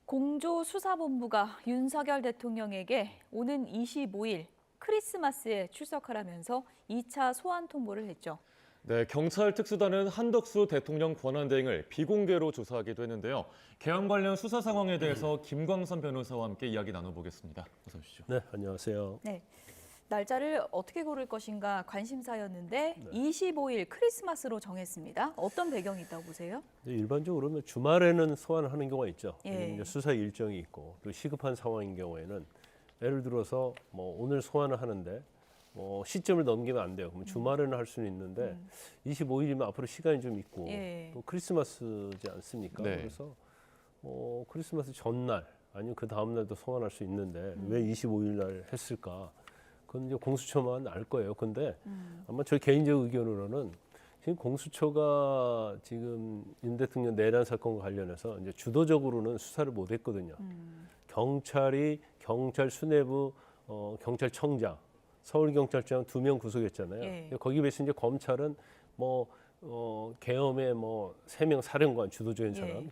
공조수사본부가 윤석열 대통령에게 오는 25일 크리스마스에 출석하라면서 2차 소환 통보를 했죠. 네, 경찰 특수단은 한덕수 대통령 권한대행을 비공개로 조사하기도 했는데요. 개헌 관련 수사 상황에 대해서 김광선 변호사와 함께 이야기 나눠보겠습니다. 어서 오시죠. 네, 안녕하세요. 네, 날짜를 어떻게 고를 것인가 관심사였는데 25일 크리스마스로 정했습니다. 어떤 배경이 있다고 보세요? 일반적으로 주말에는 소환을 하는 경우가 있죠. 예. 이제 수사 일정이 있고 또 시급한 상황인 경우에는 예를 들어서 오늘 소환을 하는데 시점을 넘기면 안 돼요. 그럼 주말에는 할 수는 있는데 25일이면 앞으로 시간이 좀 있고 예. 또 크리스마스지 않습니까? 네. 그래서 크리스마스 전날 아니면 그 다음 날도 소환할 수 있는데 왜 25일 날 했을까? 그건 이제 공수처만 알 거예요. 근데 아마 저 개인적 의견으로는 지금 공수처가 지금 윤 대통령 내란 사건과 관련해서 이제 주도적으로는 수사를 못 했거든요. 경찰이 경찰 수뇌부 경찰청장, 서울경찰청 2명 구속했잖아요. 예. 거기 비해서 이제 검찰은 계엄의 3명 사령관 주도적인 사람, 예.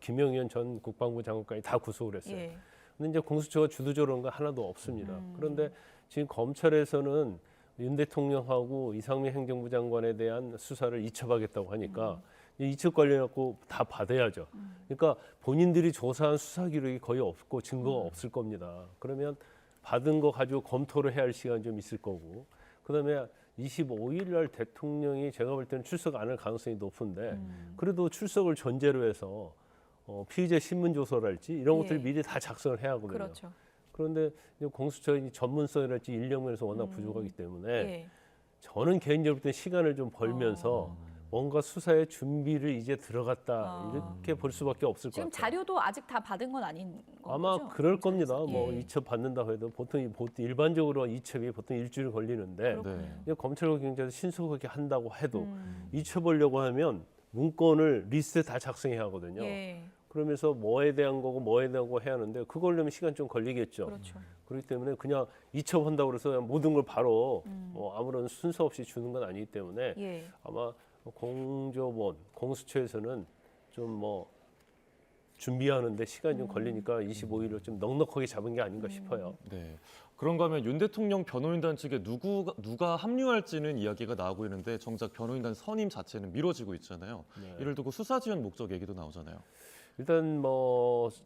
김용현 전 국방부 장관까지 다 구속을 했어요. 예. 근데 이제 공수처가 주도적으로 한 거 하나도 없습니다. 그런데 지금 검찰에서는 윤 대통령하고 이상민 행정부 장관에 대한 수사를 이첩하겠다고 하니까 이첩 관련해갖고 다 받아야죠. 그러니까 본인들이 조사한 수사 기록이 거의 없고 증거가 없을 겁니다. 그러면 받은 거 가지고 검토를 해야 할 시간이 좀 있을 거고, 그다음에 25일 날 대통령이 제가 볼 때는 출석 안 할 가능성이 높은데 그래도 출석을 전제로 해서 피의자 신문 조서랄지 이런 것들 예. 미리 다 작성을 해야 하거든요. 그렇죠. 그런데 공수처의 전문성이랄지 인력 면에서 워낙 부족하기 때문에 예. 저는 개인적으로 볼 때 시간을 좀 벌면서 뭔가 수사에 준비를 이제 들어갔다 이렇게 볼 수밖에 없을 것 지금 같아요. 자료도 아직 다 받은 건 아닌 거죠? 아마 그럴 겁니다. 검찰에서? 예. 이첩 받는다고 해도 보통 일반적으로 이첩이 보통 일주일 걸리는데 네. 검찰과 경찰에서 신속하게 한다고 해도 이첩하려고 하면 문건을 리스트 다 작성해야 하거든요. 예. 그러면서 뭐에 대한 거고 뭐에 대한 거 해야 하는데 그걸려면 시간 좀 걸리겠죠. 그렇죠. 그렇기 때문에 그냥 이첩한다고 그래서 그냥 모든 걸 바로 아무런 순서 없이 주는 건 아니기 때문에 예. 아마 공조본, 공수처에서는 좀 준비하는데 시간이 좀 걸리니까 25일로 좀 넉넉하게 잡은 게 아닌가 싶어요. 네. 그런가 하면 윤 대통령 변호인단 측에 누가 합류할지는 이야기가 나오고 있는데 정작 변호인단 선임 자체는 미뤄지고 있잖아요. 네. 이를 두고 수사 지원 목적 얘기도 나오잖아요. 일단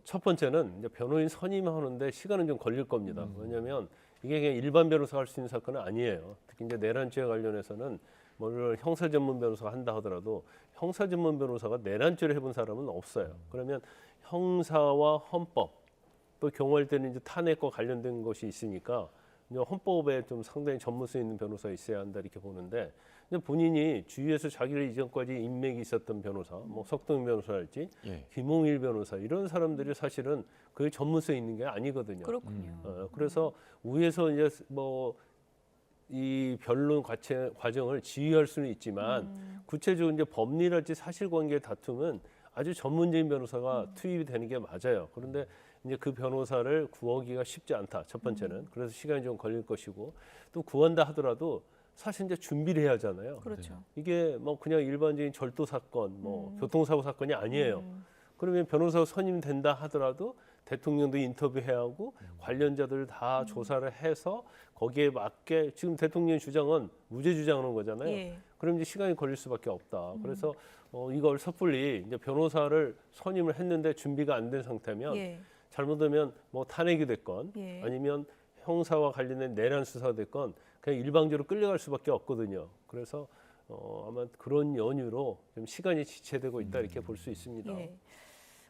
첫 번째는 이제 변호인 선임하는데 시간은 좀 걸릴 겁니다. 왜냐하면 이게 그냥 일반 변호사가 할 수 있는 사건은 아니에요. 특히 이제 내란죄와 관련해서는 물론 형사 전문 변호사가 한다 하더라도 형사 전문 변호사가 내란죄를 해본 사람은 없어요. 그러면 형사와 헌법 또 경우할 때는 이제 탄핵과 관련된 것이 있으니까 이제 헌법에 좀 상당히 전문성 있는 변호사 있어야 한다 이렇게 보는데 근데 본인이 주위에서 자기를 이전까지 인맥이 있었던 변호사, 석동 변호사랄지 예. 김홍일 변호사 이런 사람들이 사실은 그 전문성 있는 게 아니거든요. 그렇군요. 그래서 위에서 이제 이 변론 과정을 지휘할 수는 있지만 구체적으로 이제 법리랄지 사실관계 다툼은 아주 전문적인 변호사가 투입이 되는 게 맞아요. 그런데 이제 그 변호사를 구하기가 쉽지 않다. 첫 번째는 그래서 시간이 좀 걸릴 것이고 또 구한다 하더라도 사실 이제 준비를 해야 하잖아요. 그렇죠. 이게 그냥 일반적인 절도 사건, 교통사고 사건이 아니에요. 그러면 변호사가 선임된다 하더라도 대통령도 인터뷰해야 하고 관련자들 다 조사를 해서 거기에 맞게 지금 대통령 주장은 무죄 주장하는 거잖아요. 예. 그럼 이제 시간이 걸릴 수밖에 없다. 그래서 이걸 섣불리 이제 변호사를 선임을 했는데 준비가 안 된 상태면 예. 잘못하면 탄핵이 됐건 예. 아니면 형사와 관련된 내란 수사가 됐건 그냥 일방적으로 끌려갈 수밖에 없거든요. 그래서 아마 그런 연유로 좀 시간이 지체되고 있다 이렇게 볼 수 있습니다. 예.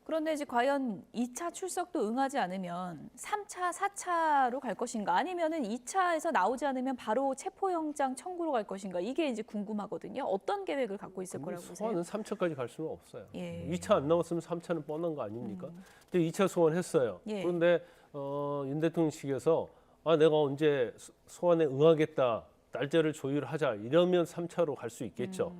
그런데 이제 과연 2차 출석도 응하지 않으면 3차, 4차로 갈 것인가 아니면은 2차에서 나오지 않으면 바로 체포영장 청구로 갈 것인가 이게 이제 궁금하거든요. 어떤 계획을 갖고 있을 거라고 보세요? 소환은 3차까지 갈 수는 없어요. 예. 2차 안 나왔으면 3차는 뻔한 거 아닙니까? 근데 2차 소환했어요. 예. 그런데 윤 대통령 측에서 내가 언제 소환에 응하겠다. 날짜를 조율하자. 이러면 3차로 갈 수 있겠죠.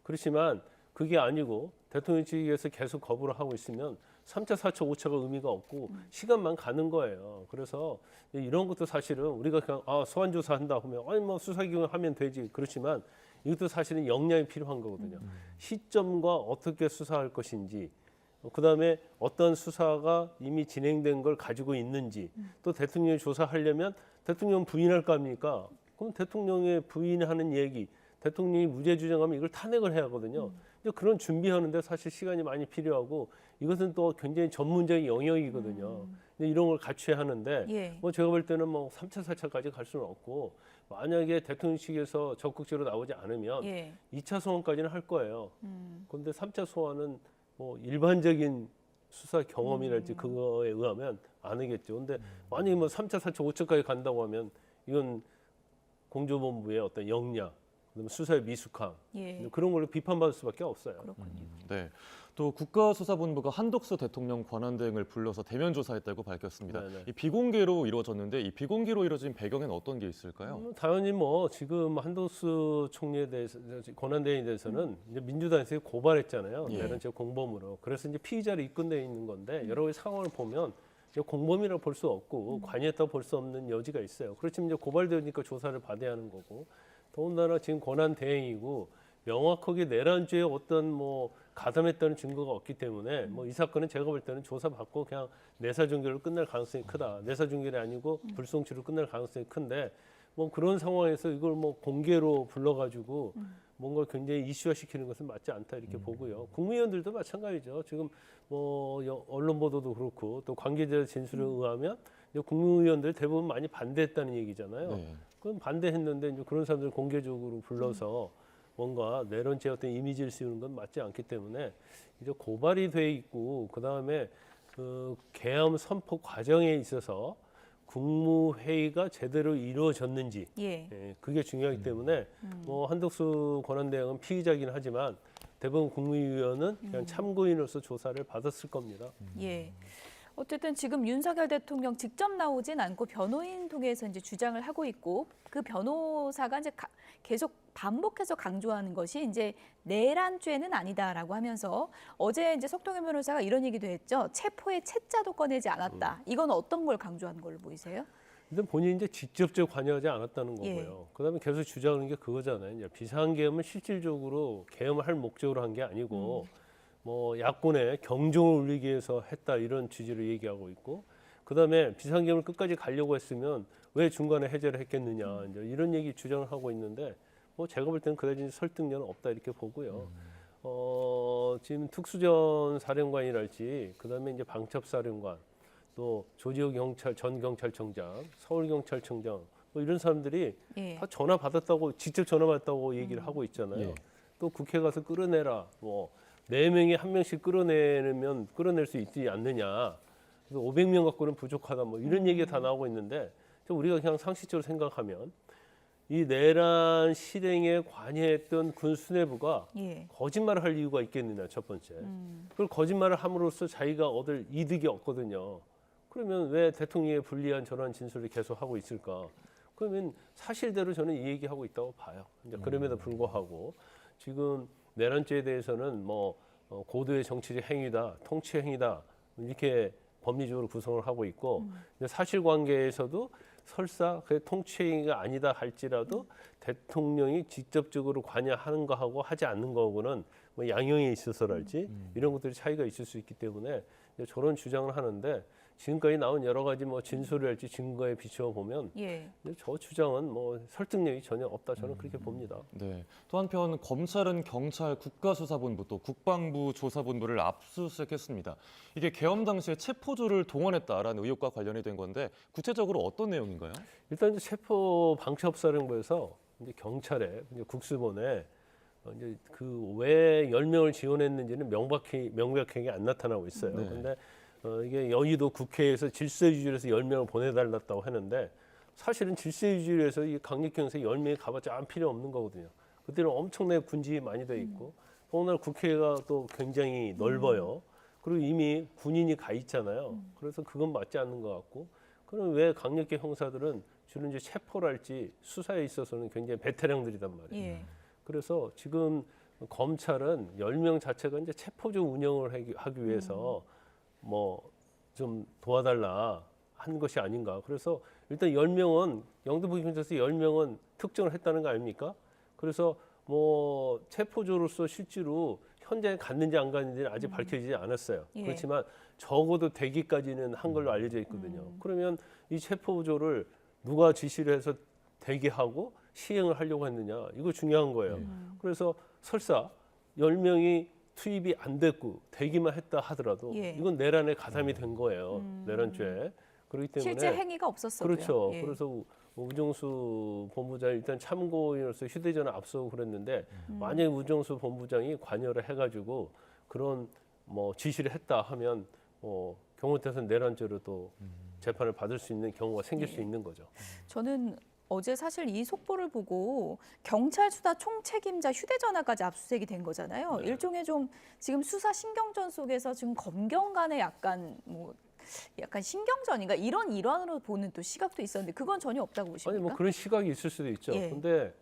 그렇지만 그게 아니고 대통령 측에서 계속 거부를 하고 있으면 3차, 4차, 5차가 의미가 없고 시간만 가는 거예요. 그래서 이런 것도 사실은 우리가 그냥 소환 조사한다 하면 수사기관 하면 되지. 그렇지만 이것도 사실은 역량이 필요한 거거든요. 시점과 어떻게 수사할 것인지 그다음에 어떤 수사가 이미 진행된 걸 가지고 있는지, 또 대통령이 조사하려면 대통령 부인할 거 아닙니까? 그럼 대통령의 부인하는 얘기, 대통령이 무죄 주장하면 이걸 탄핵을 해야 하거든요. 이제 그런 준비하는데 사실 시간이 많이 필요하고 이것은 또 굉장히 전문적인 영역이거든요. 근데 이런 걸 갖춰야 하는데 예. 뭐 제가 볼 때는 뭐 3차, 4차까지 갈 수는 없고 만약에 대통령 측에서 적극적으로 나오지 않으면 예. 2차 소환까지는 할 거예요. 그런데 3차 소환은 뭐 일반적인 수사 경험이랄지 그거에 의하면 안 하겠죠. 근데 만약에 뭐 3차, 4차, 5차까지 간다고 하면 이건 공조본부의 어떤 역량, 그다음에 수사의 미숙함 예. 그런 걸로 비판받을 수밖에 없어요. 그렇군요. 네. 또 국가수사본부가 한덕수 대통령 권한대행을 불러서 대면 조사했다고 밝혔습니다. 네네. 이 비공개로 이루어졌는데 이 비공개로 이루어진 배경에는 어떤 게 있을까요? 당연히 뭐 지금 한덕수 총리에 대해서 권한대행에 대해서는 이제 민주당에서 고발했잖아요. 예. 내란죄 공범으로. 그래서 이제 피의자로 입건돼 있는 건데 여러 가지 상황을 보면 이제 공범이라고 볼 수 없고 관여했다고 볼 수 없는 여지가 있어요. 그렇지만 이제 고발되니까 조사를 받아야 하는 거고 더군다나 지금 권한대행이고 명확하게 내란죄에 어떤 뭐 가담했다는 증거가 없기 때문에 뭐 이 사건은 제가 볼 때는 조사받고 그냥 내사종결로 끝날 가능성이 크다. 내사종결이 아니고 불송치로 끝날 가능성이 큰데 뭐 그런 상황에서 이걸 뭐 공개로 불러가지고 뭔가 굉장히 이슈화시키는 것은 맞지 않다 이렇게 보고요. 국무위원들도 마찬가지죠. 지금 뭐 언론 보도도 그렇고 또 관계자 진술에 의하면 이제 국무위원들 대부분 많이 반대했다는 얘기잖아요. 네. 그럼 반대했는데 이제 그런 사람들 공개적으로 불러서 뭔가 내란죄 어떤 이미지를 씌우는 건 맞지 않기 때문에 이제 고발이 돼 있고 그 다음에 그 계엄 선포 과정에 있어서 국무회의가 제대로 이루어졌는지 예. 예, 그게 중요하기 때문에 뭐 한덕수 권한대행은 피의자이긴 하지만 대부분 국무위원은 그냥 참고인으로서 조사를 받았을 겁니다. 예. 어쨌든 지금 윤석열 대통령 직접 나오진 않고 변호인 통해서 이제 주장을 하고 있고 그 변호사가 이제 계속 반복해서 강조하는 것이 이제 내란죄는 아니다라고 하면서 어제 이제 석동현 변호사가 이런 얘기도 했죠. 체포의 채자도 꺼내지 않았다. 이건 어떤 걸 강조하는 걸로 보이세요? 근데 본인이 이제 직접적으로 관여하지 않았다는 예. 거고요. 그다음에 계속 주장하는 게 그거잖아요. 이제 비상계엄은 실질적으로 계엄을 할 목적으로 한 게 아니고 뭐 야권에 경종을 울리기 위해서 했다 이런 취지로 얘기하고 있고 그다음에 비상계엄을 끝까지 가려고 했으면 왜 중간에 해제를 했겠느냐 이제 이런 얘기 주장을 하고 있는데 뭐 제가 볼 때는 그다지 설득력은 없다 이렇게 보고요. 지금 특수전 사령관이랄지 그다음에 이제 방첩사령관 또 조지호 경찰 전 경찰청장, 서울경찰청장 뭐 이런 사람들이 예. 다 전화 받았다고 직접 전화 받았다고 얘기를 하고 있잖아요. 예. 또 국회 가서 끌어내라. 뭐 4명이 한 명씩 끌어내면 끌어낼 수 있지 않느냐. 그래서 500명 갖고는 부족하다. 뭐 이런 얘기가 다 나오고 있는데 우리가 그냥 상식적으로 생각하면 이 내란 실행에 관여했던 군 수뇌부가 예. 거짓말을 할 이유가 있겠느냐 첫 번째. 그걸 거짓말을 함으로써 자기가 얻을 이득이 없거든요. 그러면 왜 대통령에 불리한 저런 진술을 계속 하고 있을까? 그러면 사실대로 저는 이 얘기하고 있다고 봐요. 이제 그럼에도 불구하고 지금 내란죄에 대해서는 뭐 고도의 정치적 행위다, 통치 행위다 이렇게 법리적으로 구성을 하고 있고 사실관계에서도 설사 그 통치 행위가 아니다 할지라도 대통령이 직접적으로 관여하는 거하고 하지 않는 거하고는 뭐 양형에 있어서랄지 이런 것들이 차이가 있을 수 있기 때문에 저런 주장을 하는데 지금까지 나온 여러 가지 뭐 진술이랄지 증거에 비추어 보면 예. 저 주장은 뭐 설득력이 전혀 없다 저는 그렇게 봅니다. 네. 또 한편 검찰은 경찰 국가수사본부 또 국방부 조사본부를 압수수색했습니다. 이게 계엄 당시에 체포조를 동원했다라는 의혹과 관련이 된 건데 구체적으로 어떤 내용인가요? 일단 이제 체포 방첩사령부에서 이제 경찰에 이제 국수본에 이제 그 왜 10명을 지원했는지는 명백하게 안 나타나고 있어요. 네. 근데 이게 여의도 국회에서 질서유지에서 10명을 보내달랐다고 하는데 사실은 질서유지에서 이 강력경에서 10명이 가봤자 아무 필요 없는 거거든요. 그때는 엄청나게 군집이 많이 돼 있고 오늘 국회가 또 굉장히 넓어요. 그리고 이미 군인이 가 있잖아요. 그래서 그건 맞지 않는 것 같고 그럼 왜 강력계 형사들은 주로 이제 체포랄지 수사에 있어서는 굉장히 베테랑들이단 말이에요. 예. 그래서 지금 검찰은 10명 자체가 이제 체포조 운영을 하기 위해서 뭐 좀 도와달라 한 것이 아닌가. 그래서 일단 10명은 영등포 경찰서 10명은 특정을 했다는 거 아닙니까? 그래서 뭐 체포조로서 실제로 현장에 갔는지 안 갔는지는 아직 밝혀지지 않았어요. 예. 그렇지만 적어도 대기까지는 한 걸로 알려져 있거든요. 그러면 이 체포조를 누가 지시를 해서 대기하고 시행을 하려고 했느냐, 이거 중요한 거예요. 그래서 설사 10명이 투입이 안 됐고 대기만 했다 하더라도 예. 이건 내란에 가담이 된 거예요. 내란죄. 그렇기 때문에 실제 행위가 없었어요. 그렇죠. 그래서 우정수 본부장이 일단 참고인으로서 휴대전화 압수하고 그랬는데 만약에 우정수 본부장이 관여를 해가지고 그런 뭐 지시를 했다 하면 경우 따라서 내란죄로도 재판을 받을 수 있는 경우가 생길 수 있는 거죠. 저는 어제 사실 이 속보를 보고 경찰 수사 총책임자 휴대전화까지 압수수색이 된 거잖아요. 네. 일종의 좀 지금 수사 신경전 속에서 지금 검경 간의 약간 신경전인가 이런 일환으로 보는 또 시각도 있었는데 그건 전혀 없다고 보십니까? 아니 뭐 그런 시각이 있을 수도 있죠. 예. 근데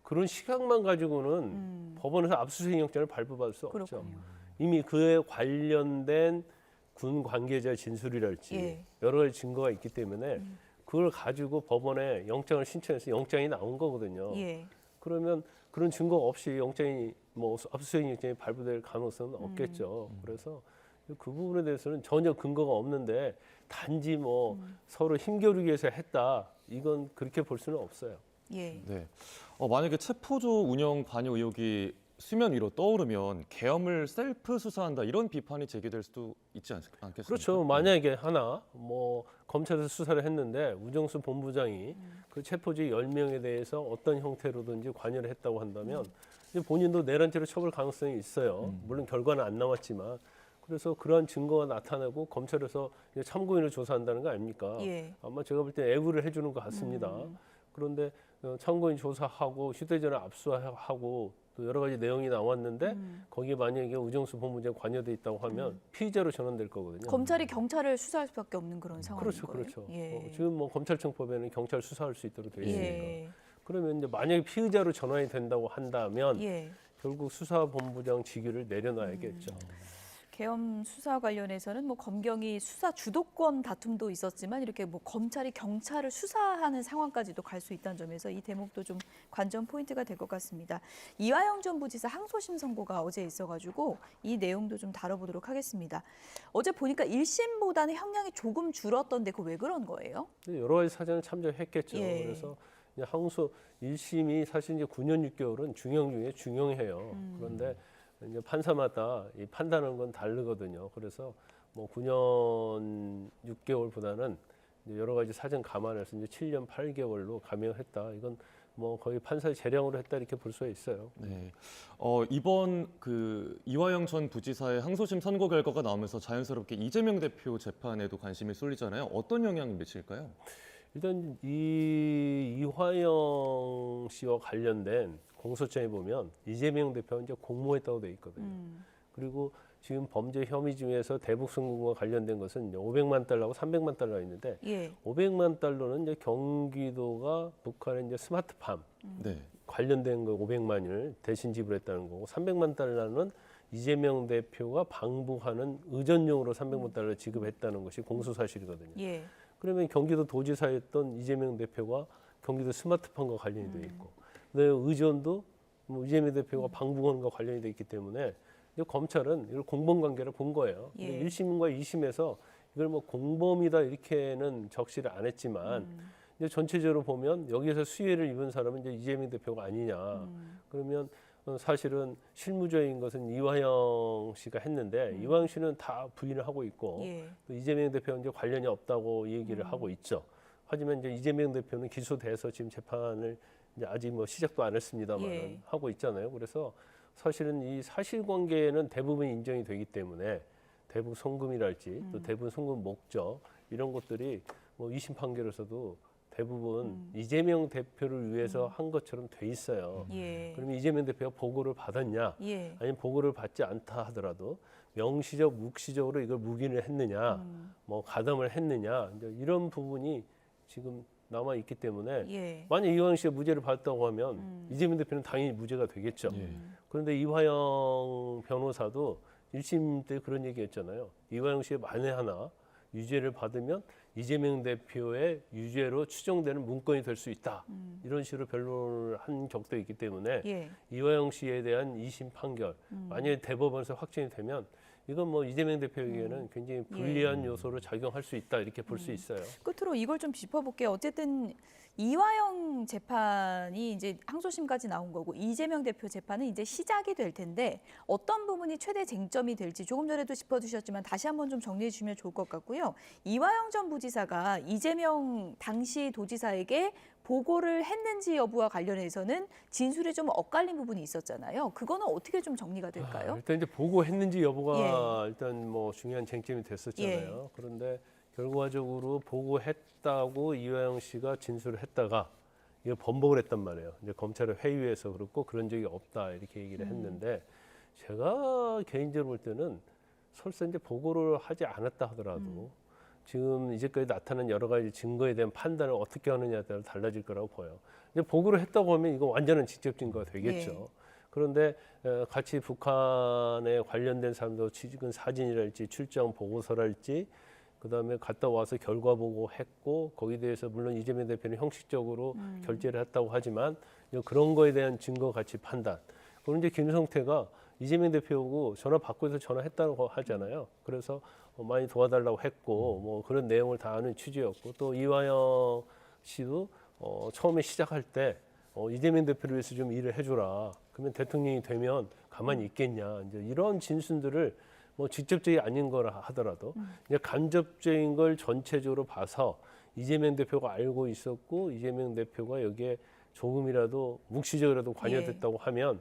그런 시각만 가지고는 법원에서 압수수색 영장을 발부받을 수 없죠. 그렇군요. 이미 그에 관련된 군 관계자 진술이랄지 예. 여러 가지 증거가 있기 때문에 그걸 가지고 법원에 영장을 신청해서 영장이 나온 거거든요. 예. 그러면 그런 증거 없이 영장이 뭐 압수수색 영장이 발부될 가능성은 없겠죠. 그래서 그 부분에 대해서는 전혀 근거가 없는데 단지 뭐 서로 힘겨루기 위해서 했다. 이건 그렇게 볼 수는 없어요. 예. 네. 만약에 체포조 운영 관여 의혹이 수면 위로 떠오르면 계엄을 셀프 수사한다 이런 비판이 제기될 수도 있지 않겠습니까? 그렇죠. 만약에 하나 뭐 검찰에서 수사를 했는데 우정수 본부장이 그 체포지 10명에 대해서 어떤 형태로든지 관여를 했다고 한다면 이제 본인도 내란죄로 처벌 가능성이 있어요. 물론 결과는 안 나왔지만 그래서 그러한 증거가 나타나고 검찰에서 이제 참고인을 조사한다는 거 아닙니까? 예. 아마 제가 볼 때 애구를 해주는 것 같습니다. 그런데 참고인 조사하고 휴대전화 압수하고 또 여러 가지 내용이 나왔는데 거기에 만약에 우정수 본부장이 관여돼 있다고 하면 피의자로 전환될 거거든요. 검찰이 경찰을 수사할 수밖에 없는 그런 상황인 그렇죠, 거예요. 그렇죠. 예. 지금 뭐 검찰청법에는 경찰 수사할 수 있도록 되어 있으니까. 예. 그러면 이제 만약에 피의자로 전환이 된다고 한다면 예. 결국 수사본부장 직위를 내려놔야겠죠. 계엄 수사 관련해서는 뭐 검경이 수사 주도권 다툼도 있었지만 이렇게 뭐 검찰이 경찰을 수사하는 상황까지도 갈 수 있다는 점에서 이 대목도 좀 관전 포인트가 될 것 같습니다. 이화영 전 부지사 항소심 선고가 어제 있어가지고 이 내용도 좀 다뤄보도록 하겠습니다. 어제 보니까 1심보다는 형량이 조금 줄었던데 그거 왜 그런 거예요? 여러 가지 사정을 참조했겠죠. 예. 그래서 이제 항소 1심이 사실 이제 9년 6개월은 중형 중에 중형해요. 그런데 이제 판사마다 이 판단하는 건 다르거든요. 그래서 뭐 9년 6개월보다는 이제 여러 가지 사정 감안해서 이제 7년 8개월로 감형했다. 이건 뭐 거의 판사의 재량으로 했다 이렇게 볼 수가 있어요. 네. 이번 그 이화영 전 부지사의 항소심 선고 결과가 나오면서 자연스럽게 이재명 대표 재판에도 관심이 쏠리잖아요. 어떤 영향을 미칠까요? 일단 이 이화영 씨와 관련된 공소장에 보면 이재명 대표가 이제 공모했다고 돼 있거든요. 그리고 지금 범죄 혐의 중에서 대북 송금과 관련된 것은 이제 500만 달러하고 300만 달러가 있는데 예. 500만 달러는 이제 경기도가 북한의 이제 스마트팜 네. 관련된 거 500만을 대신 지불했다는 거고 300만 달러는 이재명 대표가 방북하는 의전용으로 300만 달러 지급했다는 것이 공소 사실이거든요. 예. 그러면 경기도 도지사였던 이재명 대표가 경기도 스마트팜과 관련이 돼 있고 그다음에 의전도 뭐 이재명 대표가 방북원과 관련이 돼 있기 때문에 이제 검찰은 이걸 공범 관계를 본 거예요. 예. 1심과 2심에서 이걸 뭐 공범이다 이렇게는 적시를 안 했지만 이제 전체적으로 보면 여기에서 수혜를 입은 사람은 이제 이재명 대표가 아니냐. 그러면 사실은 실무자인 것은 이화영 씨가 했는데 이화영 씨는 다 부인을 하고 있고 예. 또 이재명 대표는 이제 관련이 없다고 얘기를 하고 있죠. 하지만 이제 이재명 대표는 기소돼서 지금 재판을 이제 아직 뭐 시작도 안 했습니다만 예. 하고 있잖아요. 그래서 사실은 이 사실관계는 대부분 인정이 되기 때문에 대북 송금이랄지 또 대북 송금 목적 이런 것들이 뭐 2심 판결에서도 대부분 이재명 대표를 위해서 한 것처럼 돼 있어요. 예. 그러면 이재명 대표가 보고를 받았냐 예. 아니면 보고를 받지 않다 하더라도 명시적 묵시적으로 이걸 묵인을 했느냐 뭐 가담을 했느냐 이제 이런 부분이 지금 남아 있기 때문에 예. 만약 이화영 씨가 무죄를 받았다고 하면 이재명 대표는 당연히 무죄가 되겠죠. 예. 그런데 이화영 변호사도 1심 때 그런 얘기했잖아요. 이화영 씨의 만에 하나 유죄를 받으면 이재명 대표의 유죄로 추정되는 문건이 될 수 있다. 이런 식으로 변론을 한 적도 있기 때문에 예. 이화영 씨에 대한 2심 판결 만약에 대법원에서 확정이 되면 이건 뭐 이재명 대표에게는 굉장히 불리한 요소로 작용할 수 있다 이렇게 볼 수 있어요. 끝으로 이걸 좀 짚어볼게요. 어쨌든 이화영 재판이 이제 항소심까지 나온 거고 이재명 대표 재판은 이제 시작이 될 텐데 어떤 부분이 최대 쟁점이 될지 조금 전에도 짚어주셨지만 다시 한번 좀 정리해 주시면 좋을 것 같고요. 이화영 전 부지사가 이재명 당시 도지사에게 보고를 했는지 여부와 관련해서는 진술이 좀 엇갈린 부분이 있었잖아요. 그거는 어떻게 좀 정리가 될까요? 일단 이제 보고했는지 여부가 일단 뭐 중요한 쟁점이 됐었잖아요. 그런데 결과적으로 보고했다고 이화영 씨가 진술을 했다가 이거 번복을 했단 말이에요. 이제 검찰의 회유에서 그렇고 그런 적이 없다 이렇게 얘기를 했는데 제가 개인적으로 볼 때는 설사 이제 보고를 하지 않았다 하더라도 지금 이제까지 나타난 여러 가지 증거에 대한 판단을 어떻게 하느냐에 따라 달라질 거라고 보여요. 이제 보고를 했다고 하면 이거 완전한 직접 증거가 되겠죠. 그런데 같이 북한에 관련된 사람도 찍은 사진이랄지 출장 보고서랄지 그다음에 갔다 와서 결과 보고했고 거기에 대해서 물론 이재명 대표는 형식적으로 결재를 했다고 하지만 그런 거에 대한 증거 가치 판단. 그럼 이제 김성태가 이재명 대표하고 전화 받고 해서 전화했다고 하잖아요. 그래서 많이 도와달라고 했고 뭐 그런 내용을 다 아는 취지였고 또 이화영 씨도 처음에 시작할 때 이재명 대표를 위해서 좀 일을 해주라. 그러면 대통령이 되면 가만히 있겠냐. 이제 이런 진술들을 뭐 직접적이 아닌 거라 하더라도 이제 간접적인 걸 전체적으로 봐서 이재명 대표가 알고 있었고 이재명 대표가 여기에 조금이라도 묵시적이라도 관여됐다고 하면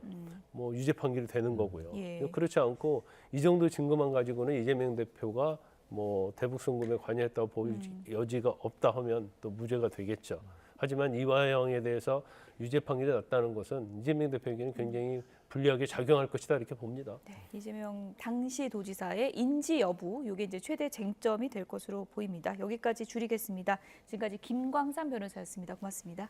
뭐 유죄 판결이 되는 거고요. 그렇지 않고 이 정도 증거만 가지고는 이재명 대표가 뭐 대북 송금에 관여했다고 볼 여지가 없다 하면 또 무죄가 되겠죠. 하지만 이화영에 대해서 유죄 판결이 났다는 것은 이재명 대표에게는 굉장히 불리하게 작용할 것이다 이렇게 봅니다. 네, 이재명 당시 도지사의 인지 여부, 이게 이제 최대 쟁점이 될 것으로 보입니다. 여기까지 줄이겠습니다. 지금까지 김광삼 변호사였습니다. 고맙습니다.